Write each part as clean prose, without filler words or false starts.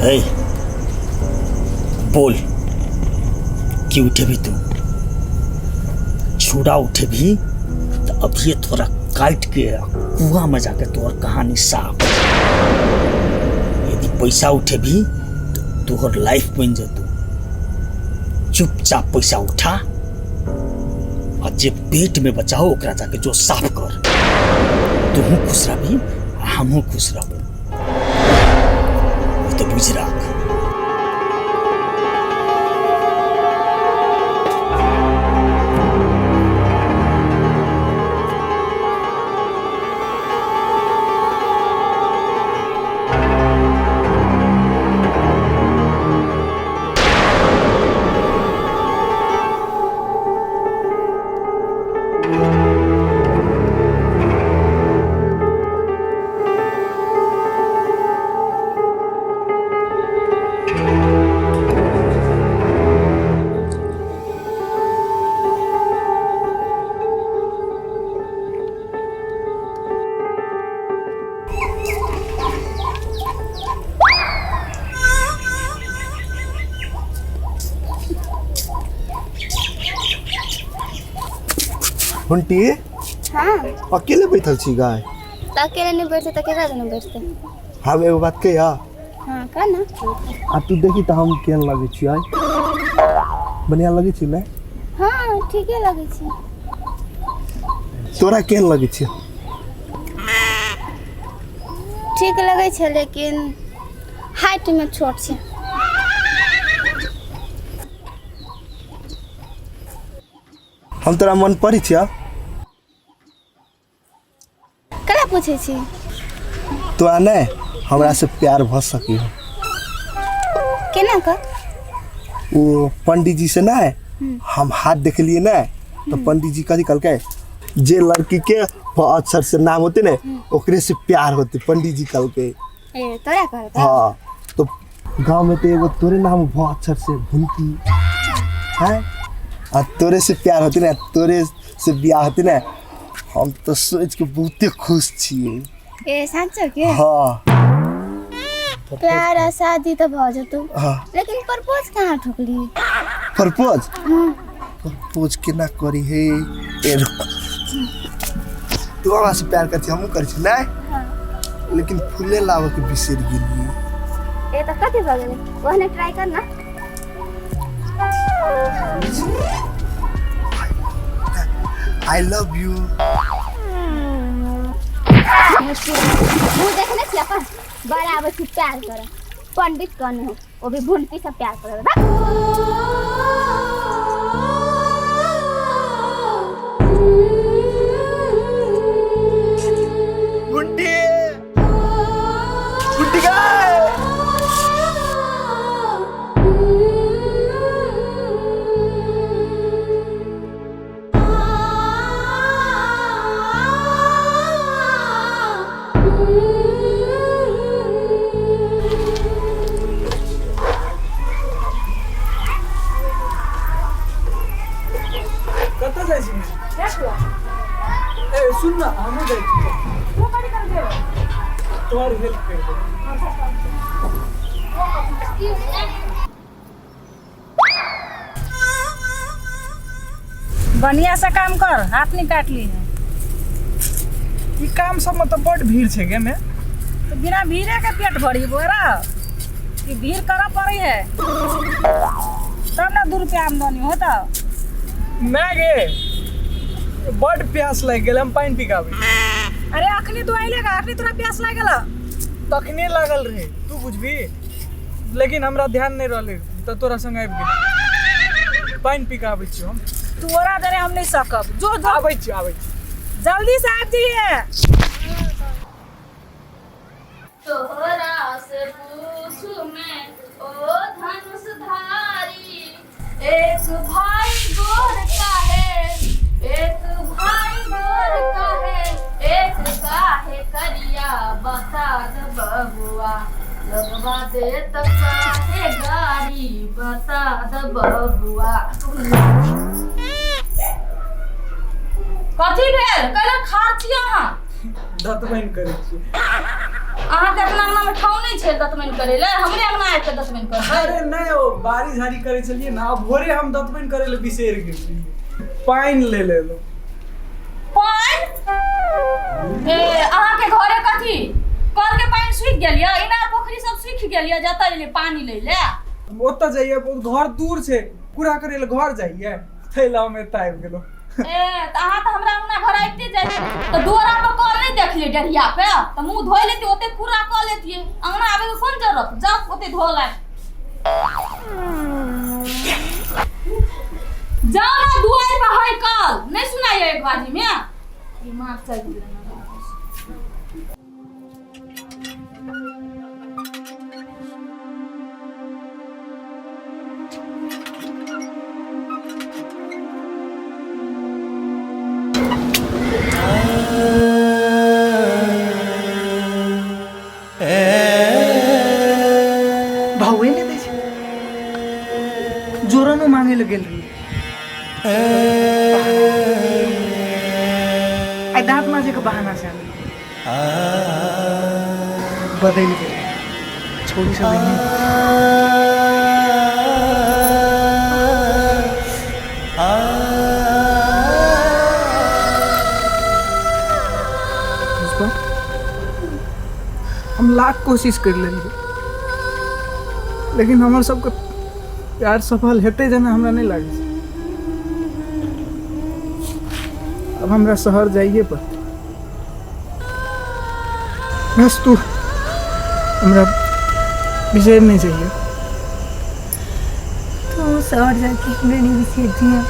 ए, बोल कि उठे भी तू छुड़ा उठे भी तो अब ये थोड़ा काट के कुआं में जाके तोहर कहानी साफ। यदि पैसा उठे भी तो तोहर लाइफ बन जतू। चुपचाप पैसा उठा और जे पेट में बचाओ ओकरा जाके जो साफ कर। तू खुश रही हमहू खुश रहो तो बुझ रहा। हुंटी हाँ अकेले बैठल छी गाय। अकेले नहीं बैठते तो केकरा नहीं बैठते। हम एगो बात कहिया। हाँ का ना आ तू देखी तो हम केहन लगे छी आय। बढ़िया लगे छी ना। हाँ ठीक है लगे छी। तोरा केहन लगे छी। ठीक लगे छे लेकिन हाइट में छोट छे। हम तोरा मन पड़ी छिया। कला पूछे छी तो आने हमरा से प्यार भ सकी हो। केना का वो पंडित जी से ना हम हाथ देख लिए ना तो पंडित जी कथी कहलके जे लड़की के अक्षर से नाम होते ना ओकरे से प्यार होते पंडित जी कहलके। ए तोरा कहलका। हाँ तो गांव में तो एगो तोरे नाम भ अक्षर से भुंटी है आ तोरे से प्यार होती ना तोरे से ब्याह होती ना हम तो सोच के बहुते खुश छिए। ए सच्चो के। हाँ प्यार आ शादी तो भ जतो। हाँ लेकिन प्रपोज कहाँ ठोकली। प्रपोज प्रपोज केना करी हे ए रुक तू हमरा से प्यार करती हमहू करै छी ना। हाँ। लेकिन फूले लावे के बिसर गेली। ए तो कथि भ गेलै ओहने ट्राई कर ना। I love you। वो देखने छी अपन बड़ा बच्ची प्यार करे पंडित कने हो वो भी भुंटी से प्यार करे। भुंटी भुंटी गाय कत जाइ छी बढ़िया से काम कर, हाथ नहीं काट ली है। ई काम सब में तो बड़ भीड़ छे गे में। तो बिना भीड़े के पेट भरी बोरा, ये भीड़ करा पड़ी है तब ना 2 रुपया आमदनी होता। मैं गे बड़ प्यास लग गेल, हम पानी पिकाबे। अरे अखनी तू आइलेगा, अखनी तोरा प्यास लागल। तखने लागल रहे तू बुझबी, लेकिन हमरा ध्यान नहीं रहले तो तोरा संग आबि गेल। पानी पिकाबे छी हम। तोरा देरे हम नहीं सकब। जो जो आबै छी जल्दी से आब जाइए। तोहरा से पूछू मैं ओ धनुषधारी, एक भाई गोर का है, एक भाई गोर का है, एक का है करिया, बता द बबुआ लगवा दे तो काहे गाड़ी, बता द बबुआ। कथी भेल कहले खार छी अहाँ? दतमैन करै छी। अहाँ के अपना अंगना में ठाव नहीं छे दतमैन करे ले, हमरे अंगना आके दतमैन कर। अरे नहीं, ओ बारी झाड़ी करे चलिए ना, अब भोरे हम दतमैन करे ले बिसेर गेली। पानी ले ले लो। पानी ए अहाँ के घरे कथी कल के पानी सूख गेलिया, इनार पोखरी सब सूख गेलिया, जाता ले पानी ले ले। ओता जाइए, घर दूर छे, पूरा करे ले घर जाइए, थैला में ताइब गेलो। ए त अहाँ त हमरा अंगना घर आइते जाय त दोरा पर कल नहीं देख ले डरिया पे, त मुंह धोइ लेती, ओते पूरा क लेती। अंगना आवे के कोन जरूरत, जा ओते धो ले। जाओ ना दुआर पे है कल, नहीं सुनाइए एक बाजी में दिमाग चल गया। भावे ने दे छे, जोरनो मांगे लगे रही। आई दांत माजे के बहाना से बदल गए, छोड़ी सब हम लाख कोशिश कर लेंगे, लेकिन हमारे सबके प्यार सफल हेते जना हमरा नहीं लागे। अब हमरा शहर जाइए पर बस तू हमरा विषय नहीं चाहिए। तो शहर जाके हमने नहीं विषय दिया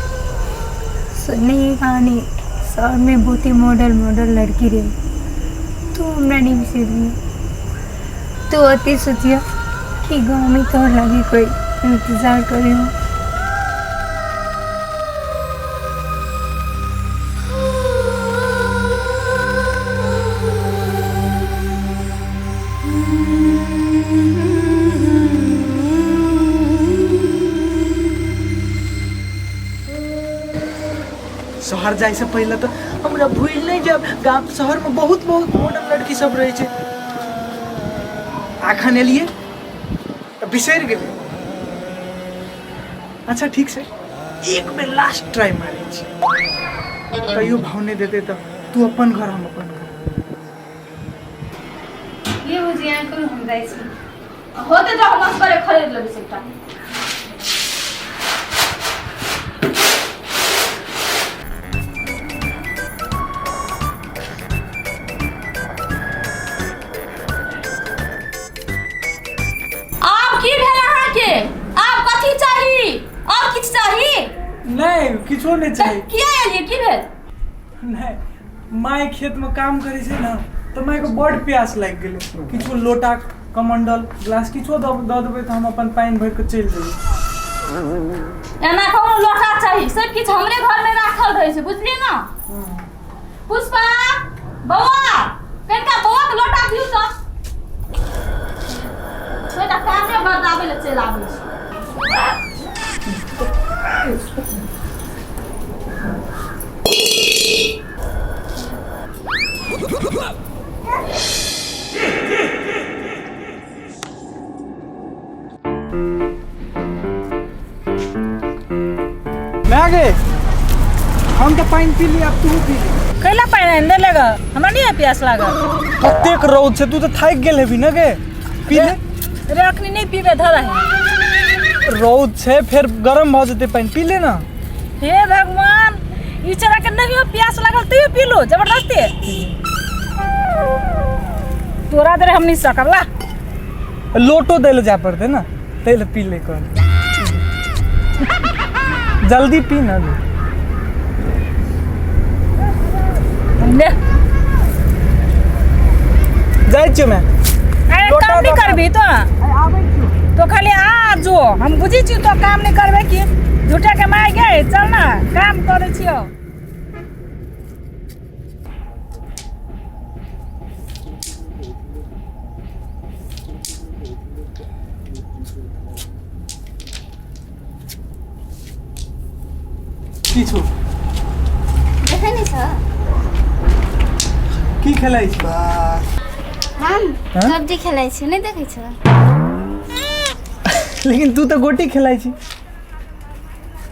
सुनने की कहानी, शहर में बहुत ही मॉडल लड़की रही, तो हमरा नहीं विषय दिया। तो अति सोचिया कि गाँव में तो लगे कोई इंतजार करे हो। शहर जाए से पहले तो हमरा भूल नहीं जब गाँव शहर में बहुत मॉडर्न लड़की सब रहे छे। आखन एलिए बिसर गेल। अच्छा ठीक से एक बेर लास्ट ट्राई मारे छी, कहियो भाव नहीं देते तो तू अपन घर हम अपन घर। ये हो जिया करू हम जाई छी, होते तो हम करे खरीद लेबे सेटा। आप कथी चाही और किछ चाही? नहीं किछो नहीं चाहिए। किया एलिए की भेल? नहीं माय खेत में काम करे छे ना, तो माय को बड़ प्यास लाग गेले, किछो लोटा कमंडल ग्लास किछो द देबे तो हम अपन पानी भर के चल जेबे। एना कोनो लोटा चाही, सब किछ हमरे घर में राखल रहे छे, बुझलिए ना। पुष्पा बौआ कनका बौआ के लोटा दियौ तो, बेटा कामे बर्दाबे ले चल आबै छी। मैं आगे हम तो पानी पी ली, अब तू पी ली। कैला पानी दे लेगा, हमरा नहीं है प्यास लागल। कतेक रौद से तू तो थाक गेल हेबी न गे, पी ले। रे अखनी नहीं पीबे धर है। रौद से फिर गरम भ जेते पानी, पी ले ना। हे भगवान, ई चरा के नहीं हो प्यास लागल तू पी लो जबरदस्ती। तोरा दरे हम नहीं सकला। लोटो दे ले जा पड़ते ना, तेल पी ले कर। जल्दी पी ना गे। ले जाय छियो मैं। अरे काम नहीं करबी तो खाली आ जो हम बुझी छी तो काम नहीं करबे की झूठे के माय गए चल ना काम करे छियो। किछु देखे नहीं सर की खेलाई छी? हम हाँ? सब्जी खेलाई छी, नहीं देखे छ? लेकिन तू तो गोटी खेलाई छी।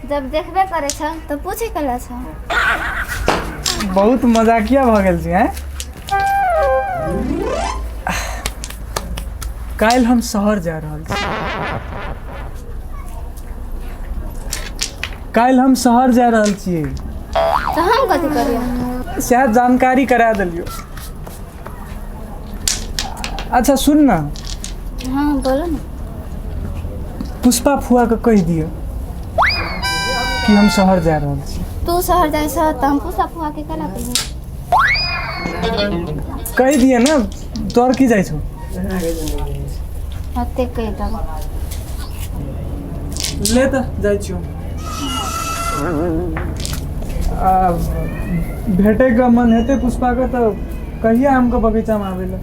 जब देखबे करे छ तो पूछे कला छ। बहुत मजाकिया भ गेल छी हैं। काल्हि हम शहर जा रहल छी। काल्हि हम शहर जा रहल छियै। तो हम कथी करियो? शायद जानकारी करा दिलियो। अच्छा सुन ना, हाँ बोलो ना। पुष्पा फुआ के कह दियो कि हम शहर जा रहल छी। तू शहर जाए छ त हम पूछा फुआ के कला कहियो। कह दिए ना, तोर की जाइ छौ? हते कह दब। ले त जाइ छियो। भेटे का मन हेते पुष्पा का तो कहिया हमको बगीचा में आवेला।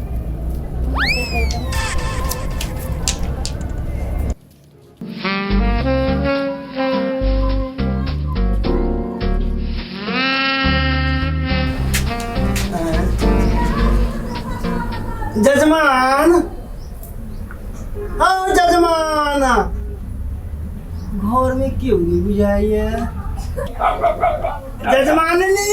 जजमान, हाँ जजमान, घर में क्यों नहीं बुझाइए? जजमाननी।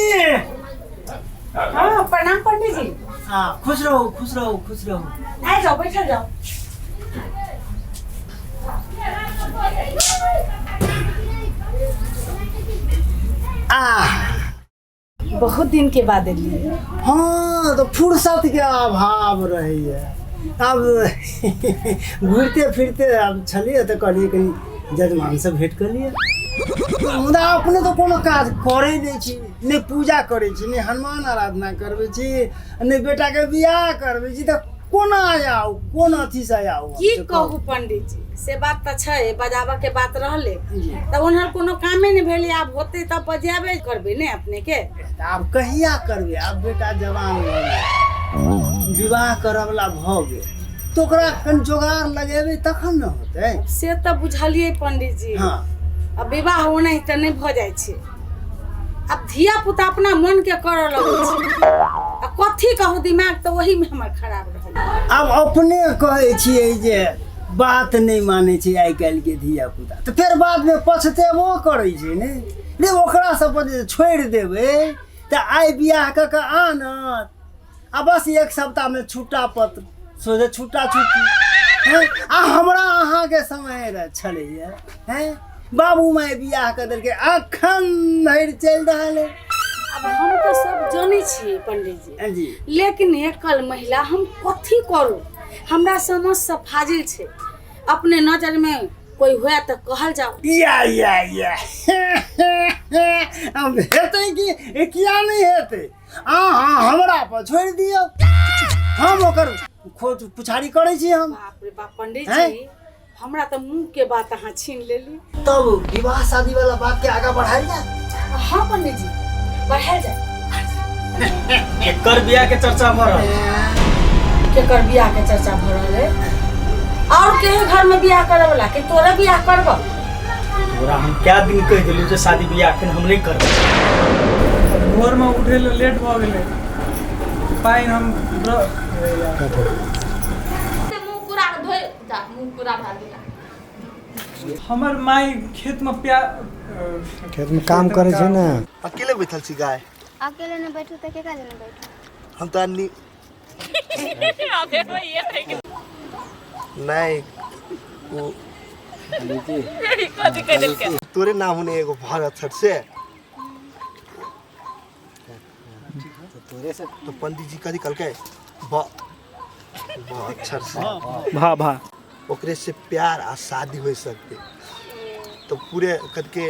हाँ प्रणाम पंडित जी। हाँ खुश रहो, खुश रहो, खुश रहो। आ जाओ बैठा जाओ। बहुत दिन के बाद एलिए। हाँ तो फुर्सत के अभाव रही है। अब घूरते फिरते अब छलिए तो कहलिए कहीं जजमान से भेंट कर लिए। मुदा अपने तो कोनो काज करे नहीं छी, नहीं पूजा करे छी, नहीं हनुमान आराधना करबे छी, नहीं बेटा के बियाह करबे छी, तो कोना आउ, कोन अथी से आउ? की कहू पंडित जी, से बात तो छै, बजाबा के बात रहले तब उन्हर कोनो कामे नहीं भेले। आब होते तब बजाबे करबे ने अपने के। आब कहिया करबे? आब बेटा जवान भ गेल, विवाह करवला भ गेल, तो ओकरा कन जोगार लगेबे तखन न होतै। से तो बुझलिए पंडित जी। हाँ अब विवाह होना ही तो नहीं भ जाए छे। अब धिया पुता अपना मन के करऽ लगे छे। अब कथी कहू, दिमाग तो वही में हमर खराब रहल। अब अपने कहे छियै जे बात नहीं माने छै आइ काल्हि के धिया पुता, तो फिर बाद में पछतेबो करे छै ने। रे ओकरा सब पर छोड़ देबे तो आइ बियाह क के आनत आ बस एक सप्ताह में छुट्टा पत्र सोझे छुट्टा छुट्टी हैं। आ हमरा अहाँ के समय छले हैं, बाबू माय बियाह कर देलके, अखन धरि चल रहल है। अब हम तो सब जाने छी पंडित जी, जी लेकिन एकल महिला हम कथी करू? हमरा समझ से फाजिल छे। अपने नजर में कोई हुआ तो कहल जाओ। या अब हेतै कि किया नहीं हेतै? हाँ हमरा पर छोड़ दियो, हम ओकर खोज पुछारी करे छी। हम बाप रे बाप पंडित जी, हमरा तो मुंह के बात अहाँ छीन लेली। तब विवाह शादी वाला बात के आगे बढ़ाई जा। हाँ पंडित जी बढ़ाई जा। एकर बियाह के चर्चा भ रहल। केकर बियाह के चर्चा भ रहल है? और के घर में बियाह करे वाला के तोरा बियाह करबो? तोरा हम क्या दिन कह दिलु जे शादी बियाह के हम नहीं करब। भोर में उठे ले लेट भ गेले, पाइन हम मुंह पूरा धोए जा, मुंह पूरा भर बेटा। हमर माई खेत में प्यार खेत में काम करे छै ना। अकेले बैठल छी गाय। अकेले न बैठू तो केकरा जने बैठू। हम तो अन्नी नहीं वो तोरे नाम होने एगो बहुत अच्छा से तो पंडित जी कथी कहलकै बहुत अच्छा से भा ओकरे से प्यार आ शादी हो सकते तो पूरे करके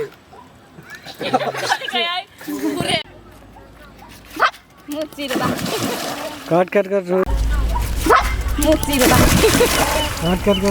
काट काट कर रो काट काट कर रो